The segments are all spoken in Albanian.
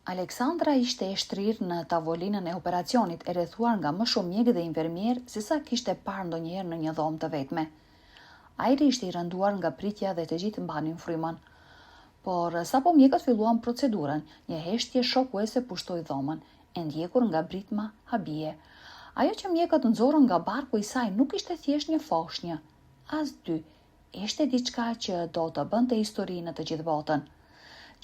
Aleksandra ishte e shtrirë në tavolinën e operacionit, e rrethuar nga më shumë mjekë dhe infermier se sa kishte parë ndonjëherë në një dhomë të vetme. Ajri ishte i rënduar nga pritja dhe të gjithë mbanin frymën. Por sapo mjekët filluan procedurën, një heshtje shokuese pushtoi dhomën, e ndjekur nga britma habie. Ajo që mjekët nxorën nga barku i saj nuk ishte thjesht një foshnjë, as dy, ishte diçka që do të bënte histori në të gjithë botën.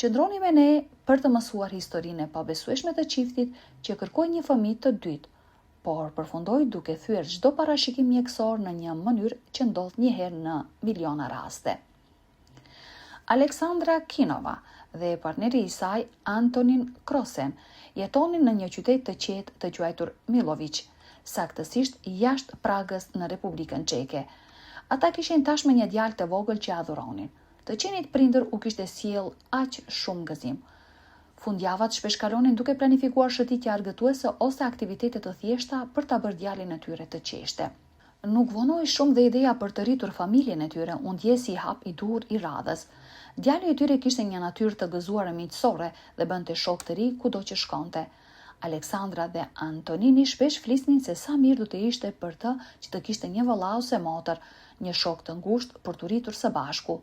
Qëndroni me ne për të mësuar historinë e pabesueshme të çiftit që kërkoi një fëmijë të dytë, por përfundoi duke thyer çdo parashikim mjekësor në një mënyrë që ndodh një herë në miliona raste. Aleksandra Kinova dhe partneri i saj Antonin Krosen jetonin në një qytet të qetë të quajtur Milovic, saktësisht jashtë Pragës në Republikën Çeke. Ata kishin tashmë një djalë të vogël që adhuronin. Të qenit prindër u kishte sjell aq shumë gëzim. Fundjavat shpesh kalonin duke planifikuar shëtitje argëtuese ose aktivitete të thjeshta për ta bërë djalin e tyre të qeshte. Nuk vonoi shumë dhe ideja për të rritur familjen e tyre u ndjesi hap i dur i radhës. Djali i tyre kishte një natyrë të gëzuar e miqësore dhe bënte shok të ri kudo që shkonte. Aleksandra dhe Antonini shpesh flisnin se sa mirë do të ishte për të që të kishte një vëlla ose motër, një shok të ngushtë për të rritur së bashku.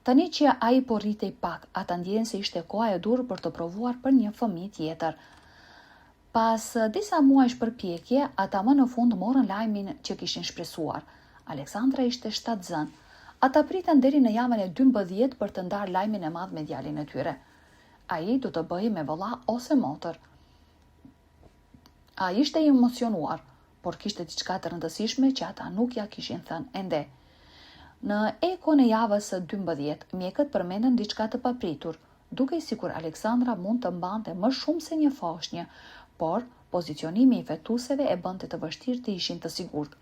Tani që ai po rritej pak, ata ndjenin se ishte koha e dur për të provuar për një fëmijë tjetër. Pas disa muajsh përpjekje, ata më në fund morën lajmin që kishin shpresuar. Aleksandra ishte shtatzën. Ata pritën deri në javën e 12 për të ndarë lajmin e madh me djalin e tyre. Ai do të bëhej me vëlla ose motër. Ai ishte i emocionuar, por kishte diçka të rëndësishme që ata nuk ja kishin thënë ende. Në ekon e javës së 12, mjekët përmendën diçka të papritur, duke sikur Aleksandra mund të mbante më shumë se një foshnjë, por pozicionimi i fetuseve e bënte të vështirë të ishin të sigurt.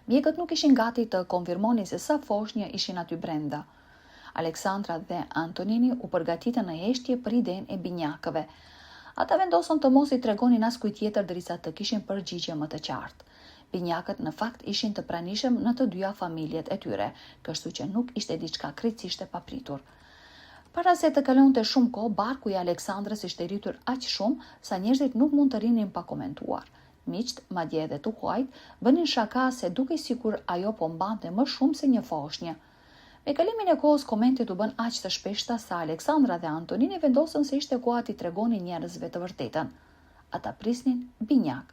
Mjekët nuk ishin gati të konfirmonin se sa foshnjë ishin aty brenda. Aleksandra dhe Antonini u përgatitën në heshtje për idenë e binjakëve. Ata vendosën të mos i tregonin askujt tjetër derisa të kishin përgjigje më të qartë. Binjakët në fakt ishin të pranishëm në të dyja familjet e tyre, kështu që nuk ishte diçka krejtësisht e papritur. Para se të kalonte shumë kohë, barku i Aleksandrës ishte rritur aq shumë sa njerëzit nuk mund të rinin pa komentuar. Miqt, madje edhe të huajt, bënin shaka se dukej sikur ajo po mbante më shumë se një foshnjë. Me kalimin e kohës, komentet u bën aq të shpeshta sa Aleksandra dhe Antonini vendosën se ishte koha t'i tregonin njerëzve të vërtetën. Ata prisnin binjak.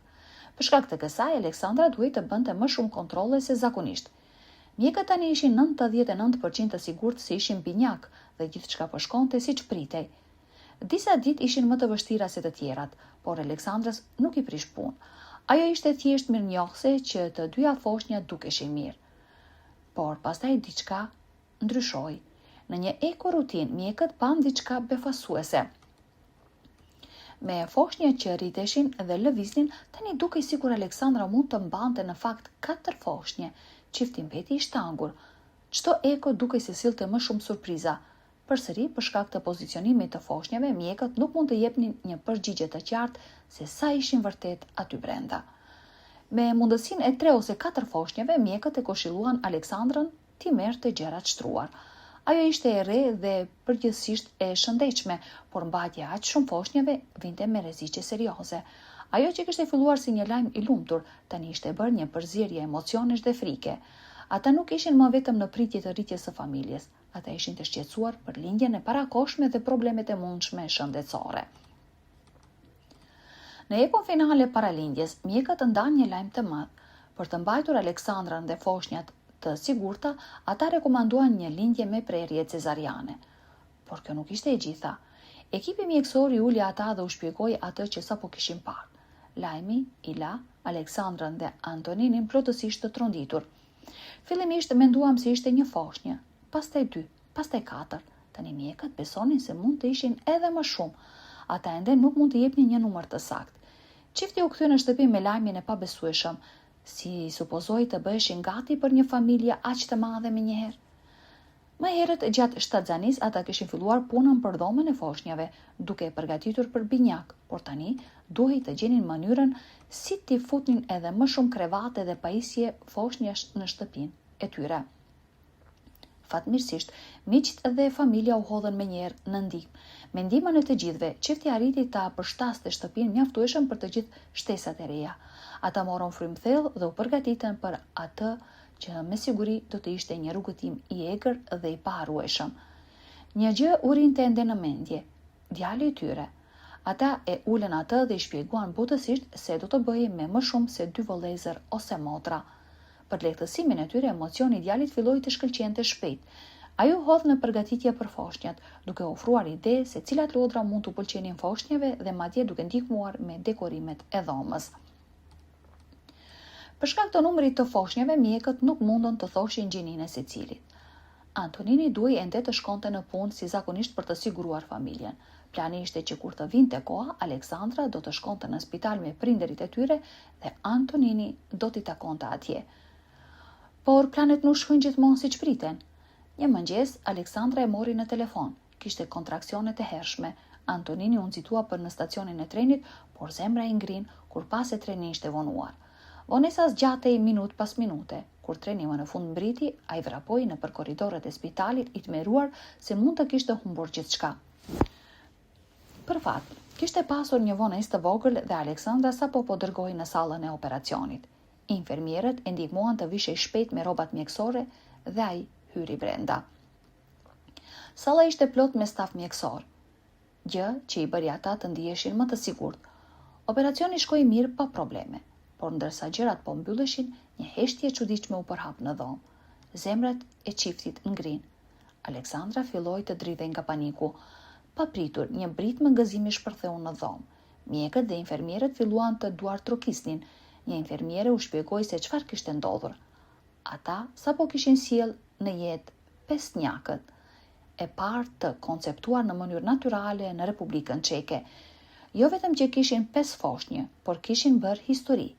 Për shkak të kësaj, Aleksandra duhej të bënte më shumë kontrolle se zakonisht. Mjekët tani ishin 99% të sigurt se ishin binjak dhe gjithçka po shkonte siç pritej. Disa ditë ishin më të vështira se të tjerat, por Aleksandrës nuk i prish punë. Ajo ishte thjesht mirënjohëse që të dyja foshnjat dukeshin mirë. Por pastaj diçka ndryshoi. Në një ekorutinë, mjekët pan diçka befasuese. Me foshnjë që rriteshin dhe lëviznin, tani dukej sikur Aleksandra mund të mbante në fakt 4 foshnjë, çifti mbeti i shtangur. Çdo eko dukej se sillte më shumë surpriza. Përsëri, për shkak të pozicionimit të foshnjave, mjekët nuk mund të jepnin një përgjigje të qartë se sa ishin vërtet aty brenda. Me mundësinë e 3 ose 4 foshnjave, mjekët e këshilluan Aleksandrën t'i merrte gjërat shtruar. Ajo ishte e re dhe përgjithsisht e shëndetshme, por mbajtja aq shumë foshnjave vinte me rreziqe serioze. Ajo që kishte filluar si një lajm i lumtur, tani ishte bërë një përzierje emocionesh dhe frike. Ata nuk ishin më vetëm në pritje të rritjes së familjes, ata ishin të shqetësuar për lindjen e parakohshme dhe problemet e mundshme shëndetësore. Në ekon finale para lindjes, mjekët ndanë një lajm të madh. Për të mbajtur Aleksandrën dhe foshnjat të sigurta, ata rekomanduan një lindje me prerje cezariane. Por kjo nuk ishte e gjitha. Ekipi mjekësor i uli ata dhe u shpjegoi atë që sapo kishin parë. Lajmi i la Aleksandrën dhe Antoninin plotësisht të tronditur. Fillimisht menduam se ishte një foshnjë, pastaj 2, pastaj 4. Tani mjekët besonin se mund të ishin edhe më shumë. Ata ende nuk mund të jepnin një numër të saktë. Çifti u kthye në shtëpi me lajmin e pabesueshëm. Si supozoi të bëheshin gati për një familje aq të madhe menjëherë. Më herët gjatë shtatzanis ata kishin filluar punën për dhomën e foshnjave, duke e përgatitur për binjak, por tani duhej të gjenin mënyrën si t'i futnin edhe më shumë krevate dhe pajisje foshnjash në shtëpinë e tyre. Fatmirësisht, miqt dhe familja u hodhën menjëherë në ndihmë. Me ndihmën e të gjithëve, çifti arriti ta përshtaste shtëpinë mjaftueshëm për të gjithë shtesat e reja. Ata morën frymë thellë dhe u përgatitën për atë që me siguri do të ishte një rrugëtim i egër dhe i paharrueshëm. Një gjë u rinte ende në mendje, djali i tyre. Ata e ulën atë dhe i shpjeguan butësisht se do të bëhej me më shumë se 2 vëllezër ose motra. Për lehtësimin e tyre, emocioni i djalit filloi të shkëlqente shpejt. Ai u hodh në përgatitje për foshnjat, duke ofruar ide se cilat lodra mund t'u pëlqenin foshnjave dhe madje duke ndihmuar me dekorimet e dhomës. Për shkak të numrit të foshnjave, mjekët nuk mundën të thoshin gjininë e secilit. Antonini duhej ende të shkonte në punë si zakonisht për të siguruar familjen. Plani ishte që kur të vinte koha, Aleksandra do të shkonte në spital me prindërit e tyre dhe Antonini do t'i takonte atje. Por planet nuk shkojnë gjithmonë siç priten. Një mëngjes, Aleksandra e mori në telefon. Kishte kontraksione të hershme. Antonini u nxitua për në stacionin e trenit, por zemra i ngrin kur pas e treni ishte vonuar. Vonesa zgjatej minut pas minute. Kur treni më në fund mbriti, ai vrapoi nëpër korridorët e spitalit i tmeruar se mund të kishte humbur gjithçka. Për fat, kishte pasur një vonesë të vogël dhe Aleksandra sapo po dërgohej në sallën e operacionit. Infermierët e ndihmuan të vishej shpejt me rrobat mjekësore dhe ai hyri brenda. Salla ishte plot me staf mjekësor, gjë që i bëri ata të ndiheshin më të sigurt. Operacioni shkoi mirë pa probleme, por ndërsa gjërat po mbylleshin, një heshtje e çuditshme u përhap në dhomë. Zemrat e çiftit ngrin. Aleksandra filloi të dridhej nga paniku. Papritur, një britmë gëzimi shpërtheu në dhomë. Mjekët dhe infermierët filluan të duartrokisnin. Një infermiere u shpjegoi se çfarë kishte ndodhur. Ata sapo kishin sjell në jetë pesnjakët, e parë të konceptuar në mënyrë natyrale në Republikën Çeke. Jo vetëm që kishin 5 foshnjë, por kishin bërë histori.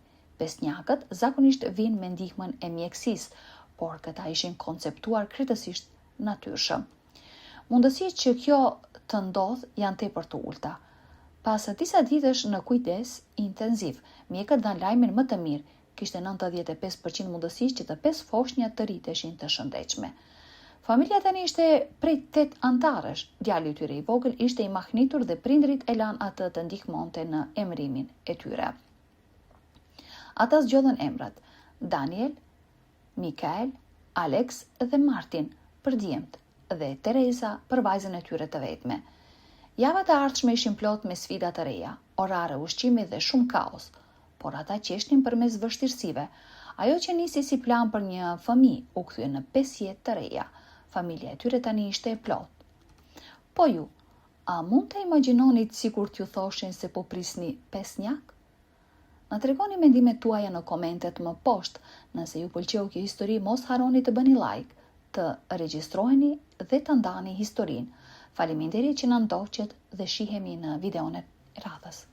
Pesnjakët zakonisht vinë me ndihmën e mjekësisë, por këta ishin konceptuar krejtësisht natyrshëm. Mundësitë që kjo të ndodh janë tepër të ulta. Pas disa ditësh në kujdes intenziv, mjekët dhanë lajmin më të mirë. Kishte 95% mundësi që të 5 foshnjat të rriteshin të shëndetshme. Familja tani ishte prej 8 antarësh. Djali i tyre i vogël ishte i mahnitur dhe prindrit e lanë atë të ndihmonte në emërimin e tyre. Ata zgjodhen emrat: Daniel, Mikael, Alex dhe Martin për djemt dhe Teresa për vajzën e tyre të vetme. Javat e ardhshme ishin plot me sfida të reja, orare, ushqimi dhe shumë kaos, por ata qeshnin përmes vështirësive. Ajo që nisi si plan për një fëmijë u kthye në 5 jetë të reja. Familja e tyre tani ishte e plot. Po ju, a mund të imagjinonit sikur t'ju thoshin se po prisni pesnjak? Na tregoni mendimet tuaja në komentet më poshtë. Nëse ju pëlqeu kjo histori, mos harroni të bëni like, të regjistroheni dhe të ndani historinë. Faleminderit që na ndoqët dhe shihemi në videon e radhës.